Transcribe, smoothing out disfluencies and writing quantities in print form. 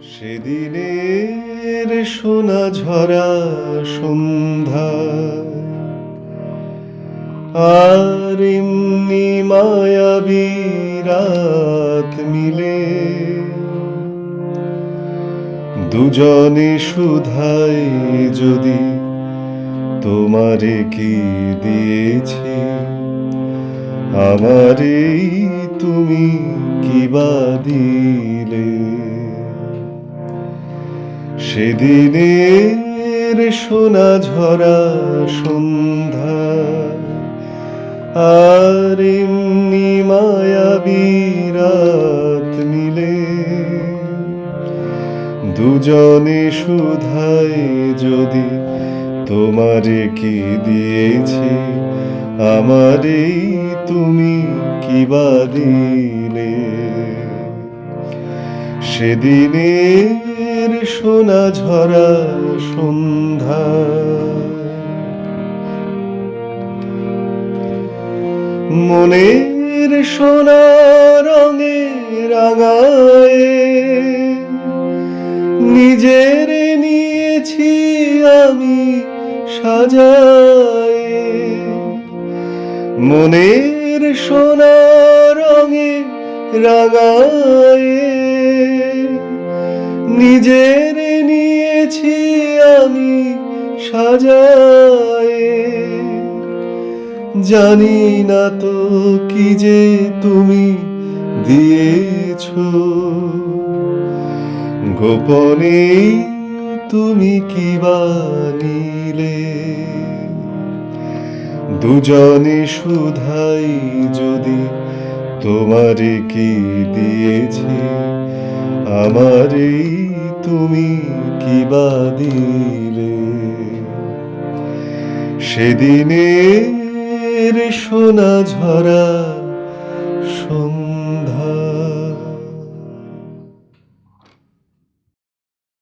সেদিনের সোনা ঝরা সন্ধ্যা আর এমনি মায়াবী রাত মিলে দুজনে শুধাই যদি তোমারে কি দিয়েছি আমারেই তুমি কি বা দিলে সেদিনের সোনা ঝরা সন্ধ্যা আর এমনি মায়াবী রাত মিলে দুজনে শুধাই যদি তোমারে কি দিয়েছি আমারেই তুমি কি বা দিলে সেদিনের সোনা ঝরা সন্ধ্যা মনের সোনা রঙে রাঙায়ে নিজের নিয়েছি আমি সাজায়ে মনের সোনা রঙে রাঙায়ে নিজের নিয়েছি আমি সাজায়ে জানি না তো কি যে তুমি দিয়েছো গোপনে তুমি কি বা নিলে দুজনে শুধাই যদি তোমারে কি দিয়েছি আমারেই তুমি কি বা দিলে সেদিনের সোনা ঝরা সন্ধ্যা